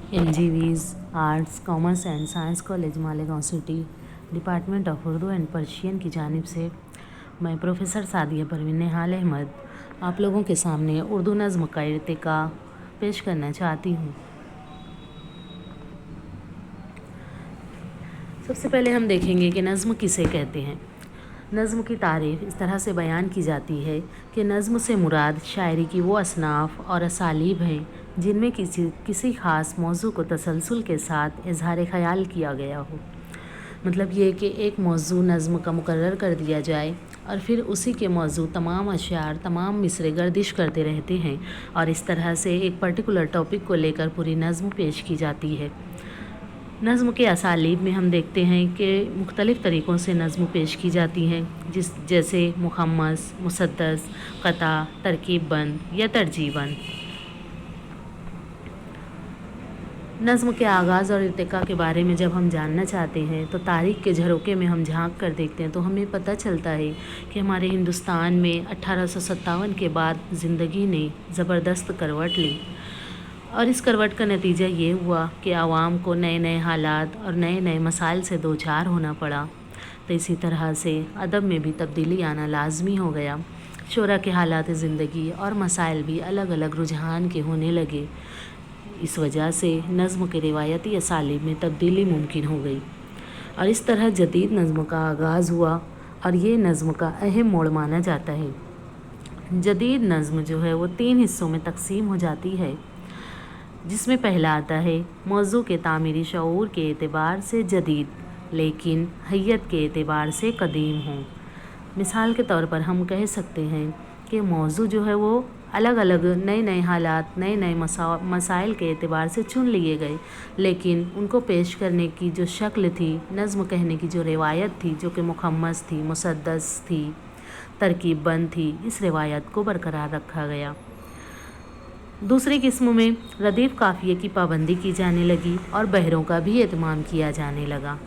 LGV's arts commerce and science college Malegaon city department of Urdu and Persian की जानिब से मैं प्रोफेसर सादिया परवीन निहाल अहमद आप लोगों के सामने उर्दू नज़्म का इर्तिका पेश करना चाहती हूँ। सबसे पहले हम देखेंगे कि नज़्म किसे कहते हैं। नज़्म की तारीफ़ इस तरह से बयान की जाती है कि नज़्म से मुराद शायरी की वो असनाफ़ और असालीब हैं जिनमें किसी ख़ास मौजू को तसलसल के साथ इजहार ख़याल किया गया हो। मतलब ये कि एक मौजू नज़्म का मुकर्रर कर दिया जाए और फिर उसी के मौजू तमाम अशआर तमाम मिसरे गर्दिश करते रहते हैं और इस तरह से एक पर्टिकुलर टॉपिक को लेकर पूरी नज़्म पेश की जाती है। नज़्म के असालीब में हम देखते हैं कि मुख्तलिफ़ तरीक़ों से नज़्म पेश की जाती हैं जैसे मुखम्मस, मुसद्दस, क़ता, तरकीब बंद या तरजीह बंद। नज़्म के आगाज़ और इर्तिका के बारे में जब हम जानना चाहते हैं तो तारीख़ के झरोके में हम झांक कर देखते हैं तो हमें पता चलता है कि हमारे हिंदुस्तान में 1857 के बाद ज़िंदगी ने ज़बरदस्त करवट ली और इस करवट का नतीजा ये हुआ कि आवाम को नए नए हालात और नए नए मसाइल से दो चार होना पड़ा। तो इसी तरह से अदब में भी तब्दीली आना लाजमी हो गया। शोरा के हालात ज़िंदगी और मसाइल भी अलग अलग रुझान के होने लगे। इस वजह से नज़्म के रिवायती असालीब में तब्दीली मुमकिन हो गई और इस तरह जदीद नज़्म का आगाज़ हुआ और ये नज़्म का अहम मोड़ माना जाता है। जदीद नज़्म जो है वो 3 हिस्सों में तकसीम हो जाती है, जिसमें पहला आता है मौजू के तामीरी शऊर के एतबार से जदीद लेकिन हैयत के एतबार से कदीम हो। मिसाल के तौर पर हम कह सकते हैं कि मौजू जो है वो अलग अलग नए नए हालात नए नए मसाइल के एतबार से चुन लिए गए, लेकिन उनको पेश करने की जो शक्ल थी, नज़्म कहने की जो रिवायत थी जो कि मुखम्मस थी, मुसद्दस थी, तरकीब बंद थी, इस रिवायत को बरकरार रखा गया। दूसरी किस्म में रदीफ़ काफ़िये की पाबंदी की जाने लगी और बहरों का भी एहतमाम किया जाने लगा।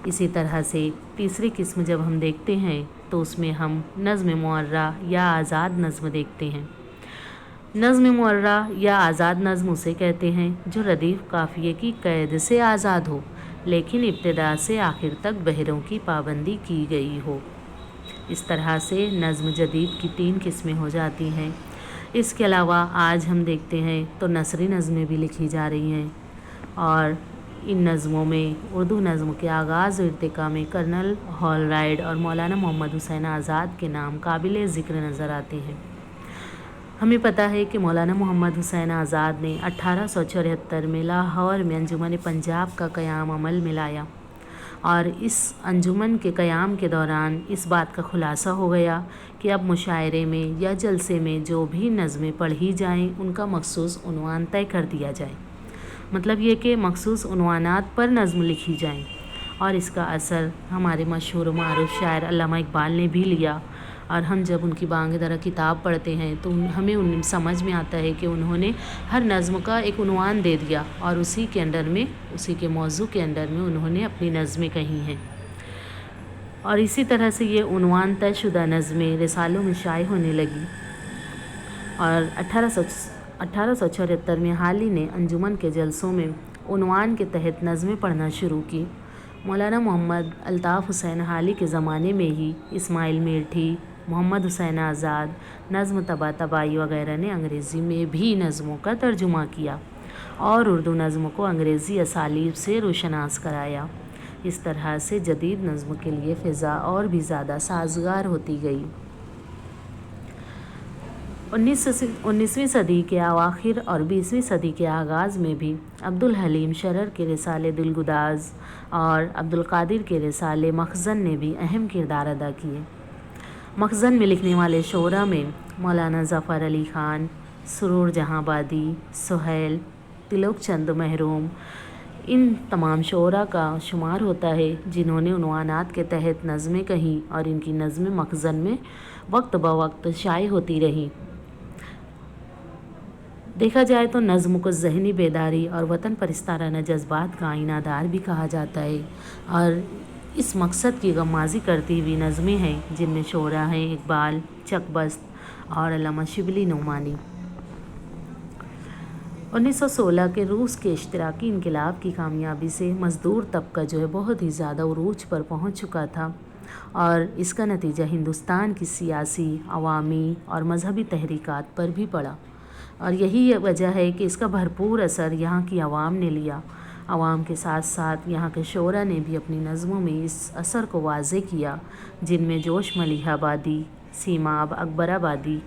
इसी तरह से तीसरी किस्म जब हम देखते हैं तो उसमें हम नज़्म मुअर्रा या आज़ाद नज़्म देखते हैं। नज़्म मुअर्रा या आज़ाद नज़्म उसे कहते हैं जो रदीफ़ काफ़िये की क़ैद से आज़ाद हो लेकिन इब्तिदा से आखिर तक बहरों की पाबंदी की गई हो। इस तरह से नज़्म जदीद की 3 किस्में हो जाती हैं। इसके अलावा आज हम देखते हैं तो नसरी नज़में भी लिखी जा रही हैं और इन नज़मों में उर्दू नज़्म के आगाज़ और इर्तिका में कर्नल हॉलराइड और मौलाना मोहम्मद हुसैन आज़ाद के नाम काबिल ज़िक्र नज़र आते हैं। हमें पता है कि मौलाना मोहम्मद हुसैन आज़ाद ने 1874 में लाहौर में अंजुमन पंजाब का क़याम अमल में लाया और इस अंजुमन के क़याम के दौरान इस बात का खुलासा हो गया कि अब मुशायरे में या जलसे में जो भी नज़में पढ़ी जाएं उनका मखसूस उन्वान तय कर दिया जाए। मतलब ये कि मखसूस उन्वानात पर नज़म लिखी जाएं और इसका असर हमारे मशहूर मारूफ शायर अल्लामा इकबाल ने भी लिया और हम जब उनकी बांग दरा किताब पढ़ते हैं तो हमें उन समझ में आता है कि उन्होंने हर नज़्म का एक उन्वान दे दिया और उसी के अंडर में उसी के मौजू के अंडर में उन्होंने अपनी नज़में कही हैं और इसी तरह से ये उन्वान तयशुदा नज़में रिसालों में शाये होने लगी। और 1874 में हाली ने अंजुमन के जलसों में उन्वान के तहत नज़में पढ़ना शुरू की। मौलाना मोहम्मद अल्ताफ़ हुसैन हाली के ज़माने में ही इस्माइल मेठी, मोहम्मद हुसैन आज़ाद, नज़्म तबा तबाई वगैरह ने अंग्रेज़ी में भी नज़मों का तर्जुमा किया और उर्दू नज़्म को अंग्रेज़ी असालीब से रोशनास कराया। इस तरह से जदीद नज़्म के लिए फ़िज़ा और भी ज़्यादा साजगार होती गई। 19वीं सदी के अवाखिर और 20वीं सदी के आगाज़ में भी अब्दुल हलीम शरर के रिसाले दिलगुदाज और अब्दुल कादिर के रिसाले मखज़न ने भी अहम किरदार अदा किए। मखज़न में लिखने वाले शोरा में मौलाना ज़फ़र अली ख़ान, सुरूर जहाँबादी, सुहैल, तिलोक चंद महरूम, इन तमाम शोरा का शुमार होता है जिन्होंने उन्वानात के तहत नज़में कहीं और इनकी नज़में मखज़न में वक्त ब वक्त शाये होती रहीं। देखा जाए तो नज़्म को ज़हनी बेदारी और वतन परिस्ताराना जज्बात का आईनादार भी कहा जाता है और इस मकसद की गमाज़ी करती हुई नज़में हैं जिनमें शोरा हैं इकबाल, चकबस्त और अल्लामा शिबली नोमानी। 1916 کے روس کے اشتراکی انقلاب کی کامیابی سے مزدور طبقہ جو ہے بہت ہی زیادہ عروج پر پہنچ چکا تھا، اور اس کا نتیجہ ہندوستان کی سیاسی، عوامی اور مذہبی تحریکات پر بھی پڑا، اور یہی وجہ ہے کہ اس کا بھرپور اثر یہاں کی عوام نے لیا۔ عوام کے ساتھ ساتھ یہاں کے شعراء نے بھی اپنی نظموں میں اس اثر کو واضح کیا، جن میں جوش ملیح آبادی، سیماب اکبر آبادی،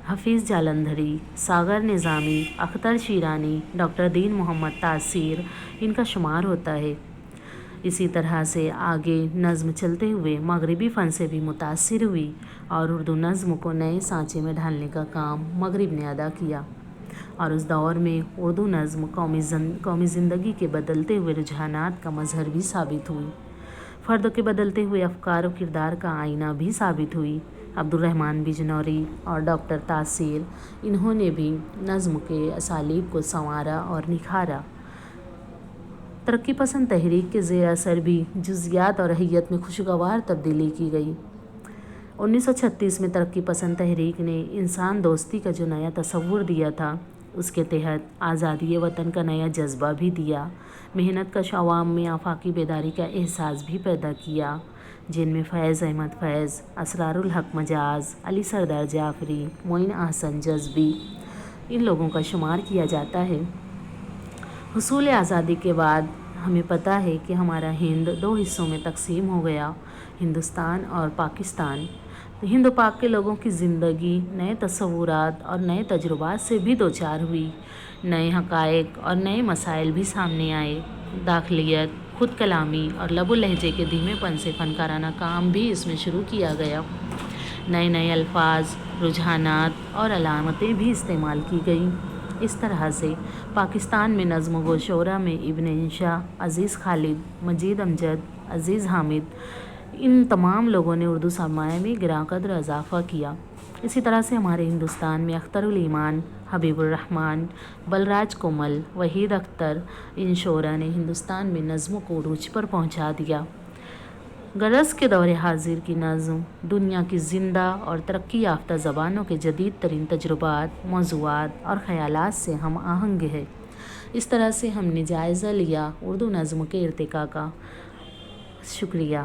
حفیظ جالندھری، ساغر نظامی، اختر شیرانی، ڈاکٹر دین محمد تاثیر ان کا شمار ہوتا ہے۔ اسی طرح سے آگے نظم چلتے ہوئے مغربی فن سے بھی متاثر ہوئی، اور اردو نظم کو نئے سانچے میں ڈھالنے کا کام مغرب نے ادا کیا، اور اس دور میں اردو نظم قومی زندگی کے بدلتے ہوئے رجحانات کا مظہر بھی ثابت ہوئی، فرد کے بدلتے ہوئے افکار و کردار کا آئینہ بھی ثابت ہوئی۔ عبدالرحمن بجنوری اور ڈاکٹر تاثیر، انہوں نے بھی نظم کے اسالیب کو سنوارا اور نکھارا۔ ترقی پسند تحریک کے زیر اثر بھی جزیات اور اہلیت میں خوشگوار تبدیلی کی گئی۔ 1936 میں ترقی پسند تحریک نے انسان دوستی کا جو نیا تصور دیا تھا، اس کے تحت آزادی وطن کا نیا جذبہ بھی دیا، محنت کش عوام میں آفاقی بیداری کا احساس بھی پیدا کیا، جن میں فیض احمد فیض، اسرار الحق مجاز، علی سردار جعفری، معین احسن جذبی، ان لوگوں کا شمار کیا جاتا ہے۔ حصول آزادی کے بعد ہمیں پتہ ہے کہ ہمارا ہند دو حصوں میں تقسیم ہو گیا، ہندوستان اور پاکستان۔ ہند و پاک کے لوگوں کی زندگی نئے تصورات اور نئے تجربات سے بھی دوچار ہوئی، نئے حقائق اور نئے مسائل بھی سامنے آئے، داخلیت، خود کلامی اور لب و لہجے کے دھیمے پن سے فنکارانہ کام بھی اس میں شروع کیا گیا، نئے الفاظ، رجحانات اور علامتیں بھی استعمال کی گئیں۔ اس طرح سے پاکستان میں نظم و شعراء میں ابن انشا، عزیز خالد، مجید امجد، عزیز حامد، ان تمام لوگوں نے اردو سرمایہ میں گراں قدر اضافہ کیا۔ اسی طرح سے ہمارے ہندوستان میں اختر الایمان، حبیب الرحمن، بلراج کومل، وحید اختر، ان شعراء نے ہندوستان میں نظموں کو عروج پر پہنچا دیا۔ غرض کے دور حاضر کی نظم دنیا کی زندہ اور ترقی یافتہ زبانوں کے جدید ترین تجربات، موضوعات اور خیالات سے ہم آہنگ ہے۔ اس طرح سے ہم نے جائزہ لیا اردو نظم کے ارتقاء کا۔ شکریہ۔